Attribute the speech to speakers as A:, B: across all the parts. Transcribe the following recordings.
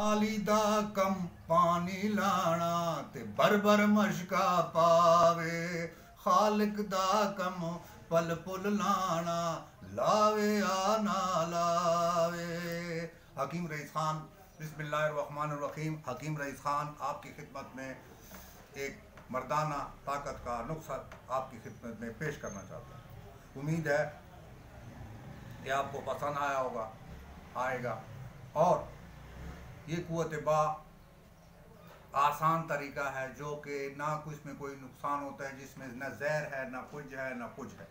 A: आली दा कम पानी लाना ते बर मशका पावे, खालिक दा कम पल पुल लाना लावे या ना लावे। हकीम रईस खान, बिस्मिल्लाहिर्रहमानिर्रहीम। हकीम रईस खान आपकी खिदमत में एक मर्दाना ताकत का नुस्खा आपकी खिदमत में पेश करना चाहता हूँ। उम्मीद है कि आपको पसंद आएगा और ये कुव्वत बा आसान तरीका है, जो कि ना कुछ में कोई नुकसान होता है, जिसमें न जहर है, ना कुछ है, ना कुछ है।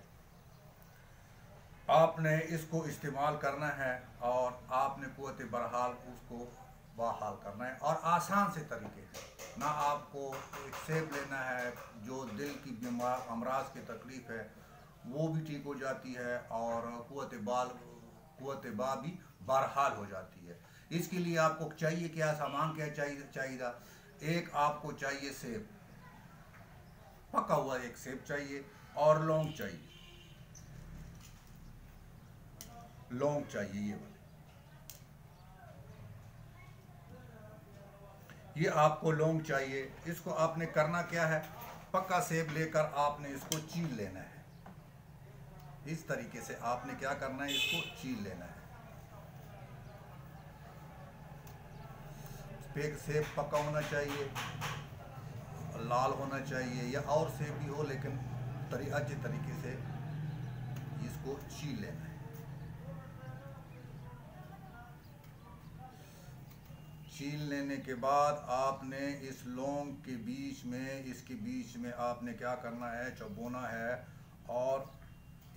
A: आपने इसको इस्तेमाल करना है और आपने कुव्वत बहरहाल उसको बहाल करना है, और आसान से तरीके हैं। ना आपको एक सेब लेना है, जो दिल की बीमार अमराज की तकलीफ़ है वो भी ठीक हो जाती है, और कुव्वत बा भी बहरहाल हो जाती है। इसके लिए आपको चाहिए क्या, सामान क्या चाहिए? एक आपको चाहिए सेब, पका हुआ एक सेब चाहिए, और लौंग चाहिए। लौंग चाहिए ये वाले, ये आपको लौंग चाहिए। इसको आपने करना क्या है, पक्का सेब लेकर आपने इसको चीर लेना है। इस तरीके से आपने क्या करना है, इसको चीर लेना है। सेब पका होना चाहिए, लाल होना चाहिए, या और सेब भी हो, लेकिन अच्छे तरीके से इसको चीर लेना है। छील लेने के बाद आपने इस लौंग के इसके बीच में आपने क्या करना है, चबोना है, और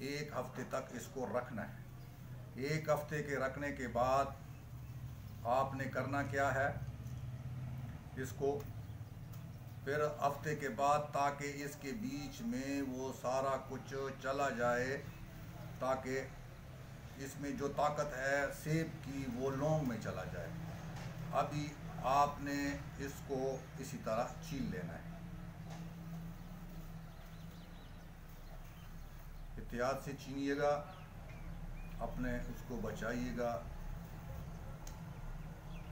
A: 1 हफ्ते तक इसको रखना है। 1 हफ्ते के रखने के बाद आपने करना क्या है, इसको फिर हफ्ते के बाद, ताकि इसके बीच में वो सारा कुछ चला जाए, ताकि इसमें जो ताकत है सेब की वो लौंग में चला जाए। अभी आपने इसको इसी तरह छील लेना है। एहतियात से छीनिएगा, अपने उसको बचाइएगा।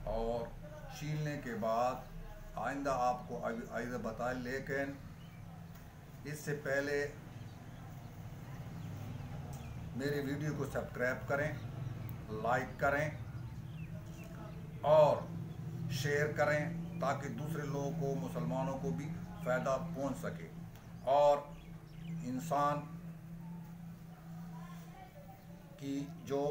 A: और छीलने के बाद आइंदा आपको आइंदा बताएं, लेकिन इससे पहले मेरे वीडियो को सब्सक्राइब करें, लाइक करें और शेयर करें, ताकि दूसरे लोगों को, मुसलमानों को भी फ़ायदा पहुंच सके। और इंसान की जो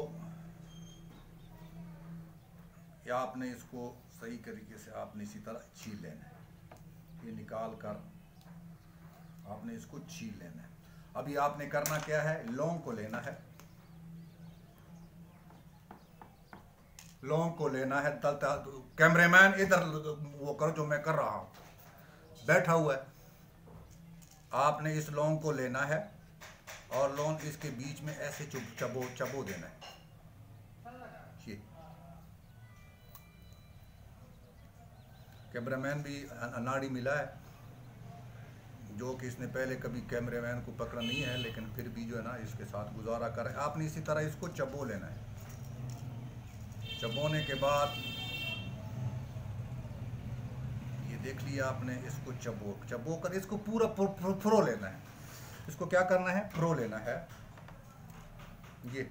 A: या आपने इसको सही तरीके से आपने इसी तरह छील लेना है। ये निकाल कर आपने इसको छील लेना है। अभी आपने करना क्या है, लौंग को लेना है। लौंग को लेना है, कैमरेमैन इधर वो करो जो मैं कर रहा हूँ, बैठा हुआ है। आपने इस लौंग को लेना है और लौंग इसके बीच में ऐसे चबो देना है। ये कैमरामैन भी अनाड़ी मिला है, जो कि इसने पहले कभी कैमरामैन को पकड़ा नहीं है, लेकिन फिर भी जो है ना इसके साथ गुजारा कर रहे हैं। आपने इसी तरह इसको चबो लेना है। चबोने के बाद ये देख लिया आपने, इसको चबो कर इसको पूरा फ्रो लेना है। इसको क्या करना है, फ्रो लेना है। ये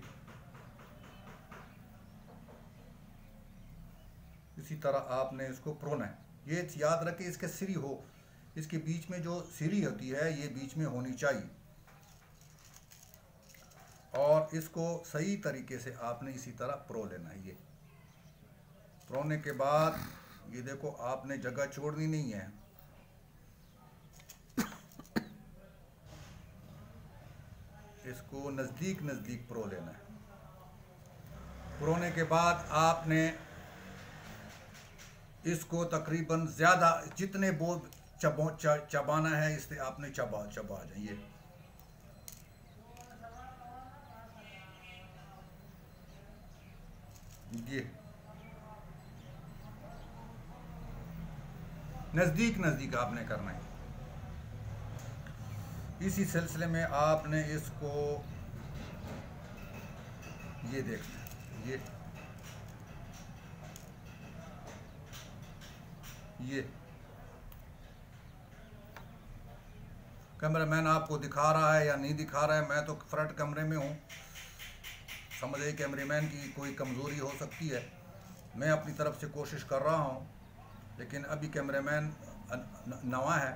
A: इसी तरह आपने इसको फ्रोना है। ये याद रखें, इसके सिरी हो, इसके बीच में जो सिरी होती है ये बीच में होनी चाहिए। और इसको सही तरीके से आपने इसी तरह प्रो लेना है। ये प्रोने के बाद ये देखो, आपने जगह छोड़नी नहीं है। इसको नज़दीक प्रो लेना है। प्रोने के बाद आपने इसको तकरीबन ज़्यादा जितने बोल चबाना है, इससे आपने चबा जाइए। ये नज़दीक आपने करना है। इसी सिलसिले में आपने इसको ये देखना, ये कैमरामैन आपको दिखा रहा है या नहीं दिखा रहा है, मैं तो फ्रंट कमरे में हूँ। समझे कैमरामैन की कोई कमज़ोरी हो सकती है, मैं अपनी तरफ से कोशिश कर रहा हूँ, लेकिन अभी कैमरामैन नवा है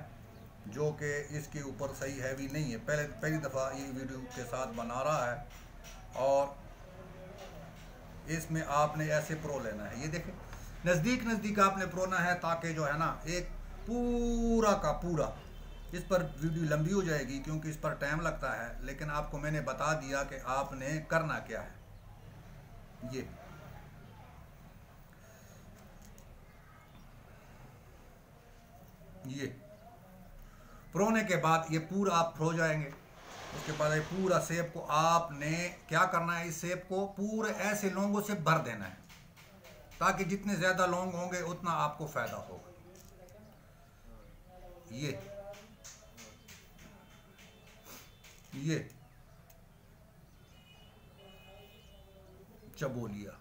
A: जो कि इसके ऊपर सही हैवी नहीं है, पहली दफ़ा ये वीडियो के साथ बना रहा है। और इसमें आपने ऐसे प्रो लेना है, ये देखें नज़दीक आपने प्रोना है, ताकि जो है ना एक पूरा का पूरा, इस पर वीडियो लंबी हो जाएगी क्योंकि इस पर टाइम लगता है, लेकिन आपको मैंने बता दिया कि आपने करना क्या है। ये प्रोने के बाद ये पूरा आप प्रो जाएंगे। उसके बाद ये पूरा सेब को आपने क्या करना है, इस सेब को पूरे ऐसे लौंगों से भर देना है, ताकि जितने ज़्यादा लौंग होंगे उतना आपको फ़ायदा होगा। ये चबोलिया,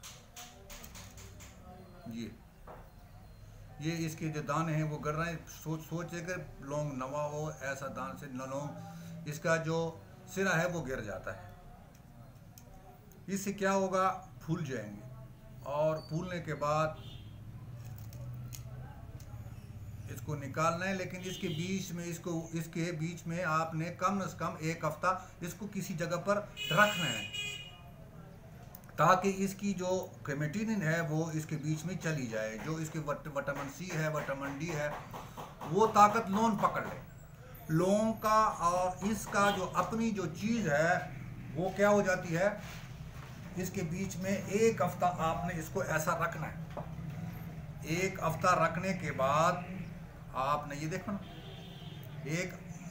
A: ये इसके जो दाने हैं वो गिर रहे हैं। सोचे कि लौंग नवा हो, ऐसा दान से न लौंग, इसका जो सिरा है वो गिर जाता है। इससे क्या होगा, फूल जाएंगे, और फूलने के बाद इसको निकालना है। लेकिन इसके बीच में आपने कम से कम 1 हफ्ता इसको किसी जगह पर रखना है, ताकि इसकी जो क्रेमेटिनिन है वो इसके बीच में चली जाए। जो इसके विटामिन सी है, विटामिन डी है, वो ताकत लौंग पकड़ ले। लौंग का और इसका जो अपनी जो चीज़ है वो क्या हो जाती है, इसके बीच में 1 हफ्ता आपने इसको ऐसा रखना है। 1 हफ्ता रखने के बाद आपने ये देखो ना,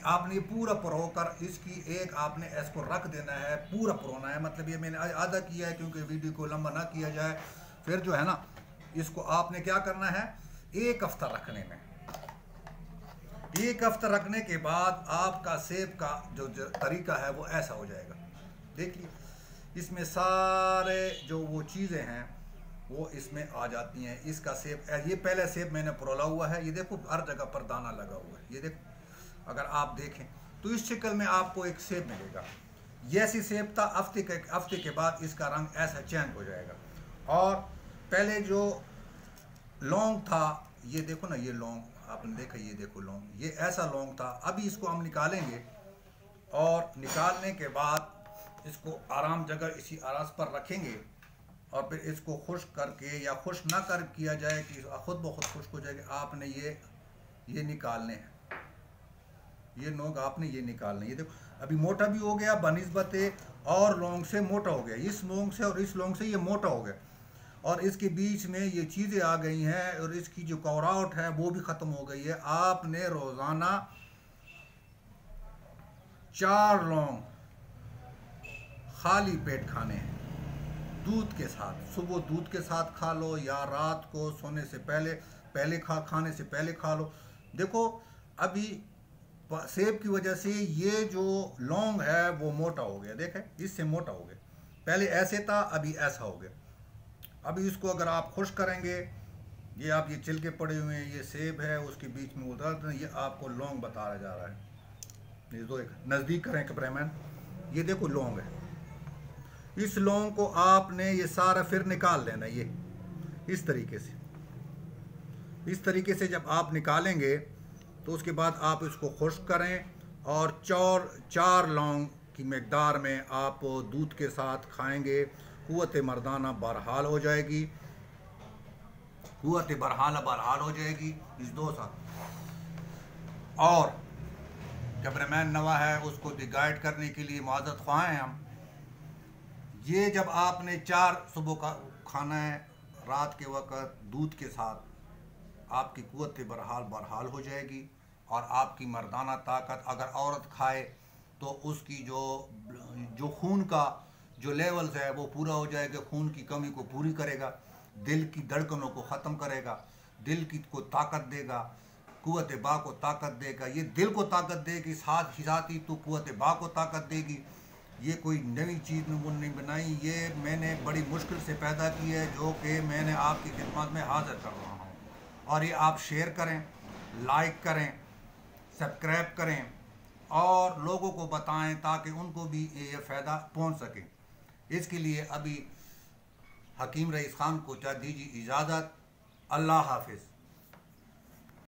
A: आपने पूरा परो कर इसकी आपने इसको रख देना है, पूरा परोना है। मतलब ये मैंने आधा किया है क्योंकि वीडियो को लंबा ना किया जाए। फिर जो है ना, इसको आपने क्या करना है, 1 हफ्ता रखने में। 1 हफ्ता रखने के बाद आपका सेब का जो तरीका है वो ऐसा हो जाएगा। देखिए इसमें सारे जो वो चीज़ें हैं वो इसमें आ जाती हैं। इसका सेब, ये पहले सेब मैंने परोला हुआ है, ये देखो हर जगह पर दाना लगा हुआ है। ये देखो, अगर आप देखें तो इस शक्ल में आपको एक सेब मिलेगा। जैसी सेब था, हफ्ते के बाद इसका रंग ऐसा चेंज हो जाएगा। और पहले जो लौंग था, ये देखो ना, ये लौंग आपने देखा, ये देखो लौंग, ये ऐसा लौंग था। अभी इसको हम निकालेंगे, और निकालने के बाद इसको आराम जगह इसी आरास पर रखेंगे, और फिर इसको खुश्क करके या खुश्क ना कर किया जाए कि खुद ब खुद खुश्क हो जाएगा। आपने ये निकालने हैं, ये लौंग आपने ये निकालने। ये देखो अभी मोटा भी हो गया बनिस्बत और लौंग से मोटा हो गया, इस लौंग से और इस लौंग से ये मोटा हो गया, और इसके बीच में ये चीज़ें आ गई हैं, और इसकी जो कौराहट है वो भी ख़त्म हो गई है। आपने रोज़ाना 4 लौंग खाली पेट खाने हैं, दूध के साथ। सुबह दूध के साथ खा लो, या रात को सोने से पहले खाने से पहले खा लो। देखो अभी सेब की वजह से ये जो लौंग है वो मोटा हो गया, देखें इससे मोटा हो गया। पहले ऐसे था, अभी ऐसा हो गया। अभी इसको अगर आप खुश्क करेंगे, ये आप ये छिलके पड़े हुए हैं, ये सेब है, उसके बीच में उधर ये आपको लौंग बताया जा रहा है। ये दो एक नज़दीक करें कैमरामैन, ये देखो लौंग है। इस लौंग को आपने ये सारा फिर निकाल लेना, ये इस तरीके से जब आप निकालेंगे तो उसके बाद आप इसको खुश्क करें, और 4 लौंग की मकदार में आप दूध के साथ खाएंगे। कुव्वत मर्दाना बहाल हो जाएगी, कुव्वत बहाल हो जाएगी इस 2 साथ। और कैमरामैन नवा है, उसको गाइड करने के लिए माज़रत ख्वाह हैं हम। ये जब आपने 4 सुबह का खाना है, रात के वक़्त दूध के साथ, आपकी कुव्वत बहाल हो जाएगी, और आपकी मर्दाना ताकत अगर औरत खाए तो उसकी जो खून का जो लेवल्स है वो पूरा हो जाएगा, खून की कमी को पूरी करेगा, दिल की धड़कनों को ख़त्म करेगा, दिल की को ताकत देगा, कुव्वत बा को ताकत देगा। ये दिल को ताकत देगी, साथ ही तो कुव्वत बा को ताकत देगी। ये कोई नई चीज़ में वो नहीं बनाई, ये मैंने बड़ी मुश्किल से पैदा की है, जो कि मैंने आपकी खिदमत में हाजिर कर रहा हूँ। और ये आप शेयर करें, लाइक करें, सब्सक्राइब करें और लोगों को बताएं ताकि उनको भी ये फ़ायदा पहुंच सके। इसके लिए अभी हकीम रईस ख़ान को दीजिए इजाज़त। अल्लाह हाफिज़।